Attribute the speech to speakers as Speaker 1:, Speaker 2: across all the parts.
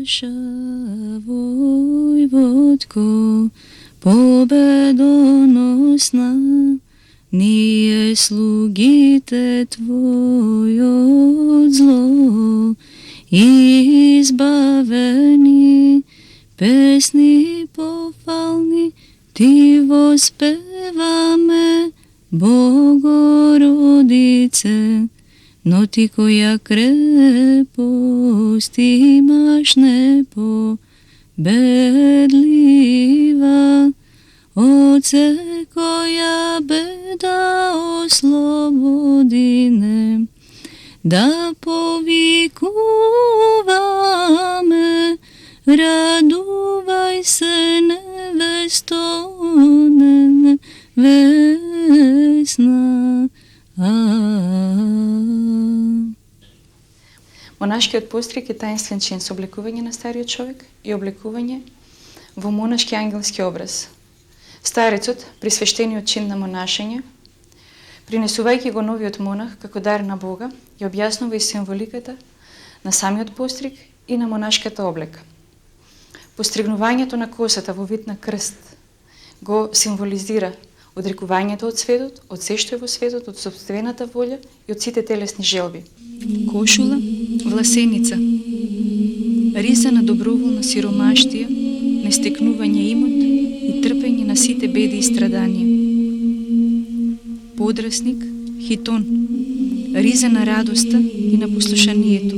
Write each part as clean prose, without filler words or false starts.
Speaker 1: наша Войводко, победоносна, ние слугите Твои от зло, избавени, песни похвални Ти воспеваме, Богородице, но Ти коя крепост имаш непобедлива, от всекоя беда ослободине, да повикуваме, радувай се, невесто невестна.
Speaker 2: Монашкиот постриг е таинствен чин со облекување на стариот човек и облекување во монашки ангелски образ. Старецот, при свештениот чин на монашење, принесувајќи го новиот монах како дар на Бога, ја објаснува и символиката на самиот постриг и на монашката облека. Постригнувањето на косата во вид на крст го символизира одрекувањето од светот, од се што е во светот, од собствената волја и од сите телесни желби. Кошула, власеница, риза на доброволна сиромаштија, нестекнување имот и трпење на сите беди и страданија. Подрасник, хитон, риза на радоста и на послушанието,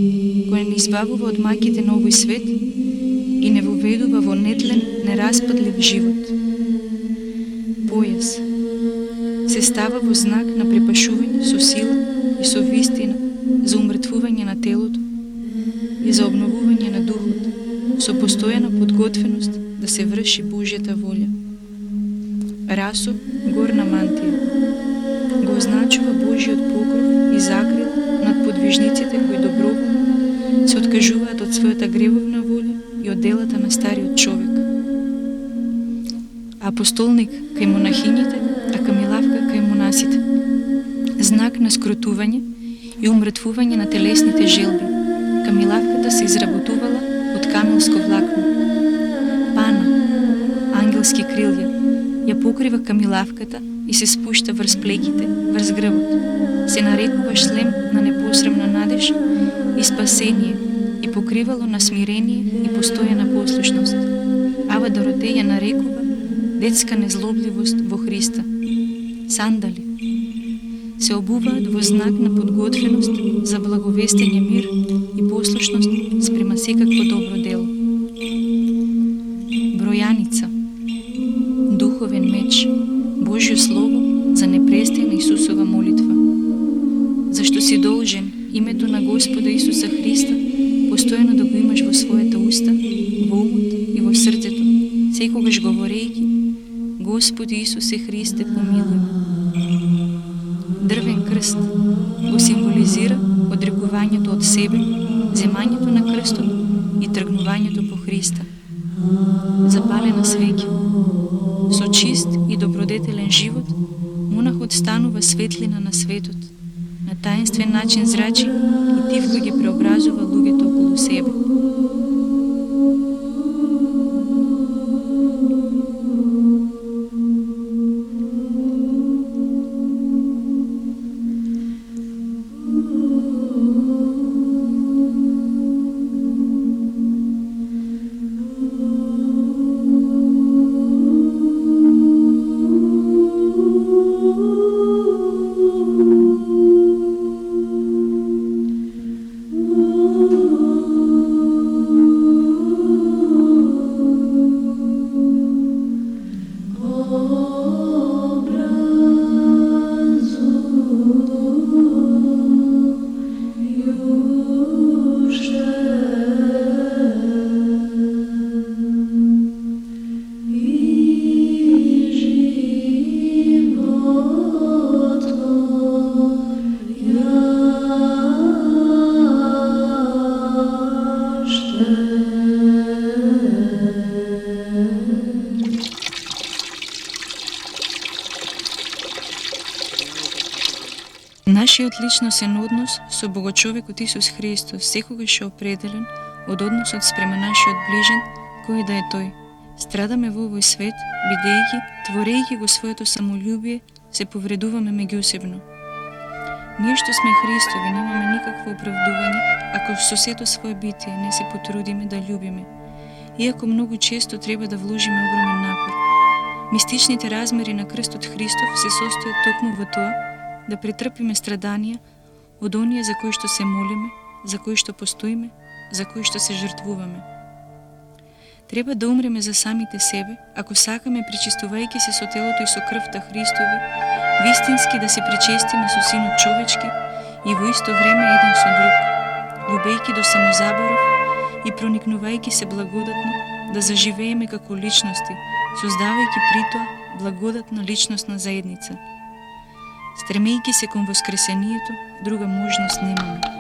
Speaker 2: која не избавува од маките на овој свет и не воведува во нетлен, нераспадлив живот. Појас се става во знак на препашување со сила и со вистина за умртвување на телото и за обновување на духот, со постојана подготвеност да се врши Божјата волја. Расо, горна мантија, го означува Божјиот покров и закрил над подвижниците кои доброволно се откажуваат од својата гревовна волја и од делата на стариот човек. Апостолник кај монахињите, а камилавка кај монасите. Знак на скротување и умртвување на телесните желби. Камилавката се изработувала од камилско влакно. Пана, ангелски крилја, ја покрива камилавката и се спушта врз плегите, врз грбот. Се нарекува шлем на непосрамна надеж и спасение и покривало на смирение и постојана послушност. Ава Дороте ја нарекува детска незлобливост во Христа. Сандали се обуваат во знак на подготвеност за благовестење мир и послушност спрема секакво добро дело. Бројаница, духовен меч, Божјо Слово за непрестајна Исусова молитва. Зашто си должен името на Господа Исуса Христа постојано да го имаш во својата уста, во умот и во срцето, секогаш говорејќи: Господи Исусе Христе, помилуј ме. Дрвен крст го символизира одрекувањето од себе, земањето на крстот и тргнувањето по Христа. Запалена свеќа. Со чист и добродетелен живот, монахот станува светлина на светот. На таинствен начин зрачи и тивко ги преобразува луѓето околу себе. Нашиот личностен однос со Богочовекот Исус Христос секогаш е определен од односот спрема нашиот ближен, кој да е тој. Страдаме во овој свет, бидејќи, творејќи го своето самолюбие, се повредуваме меѓусебно. Ние што сме Христови немаме никакво оправдување ако со сето свое битие не се потрудиме да љубиме, иако многу често треба да вложиме огромен напор. Мистичните размери на крстот Христов се состојат токму во тоа да претрпиме страданија од оние за кои што се молиме, за кои што постоиме, за кои што се жртвуваме. Треба да умреме за самите себе, ако сакаме, причистувајќи се со телото и со крвта Христови, вистински да се причестиме со Синот човечки и во исто време еден со друг, љубејќи до самозаборов и проникнувајќи се благодатно да заживееме како личности, создавајќи притоа благодатна личностна заедница. Стремејќи се кон воскресението, друга можност немаме.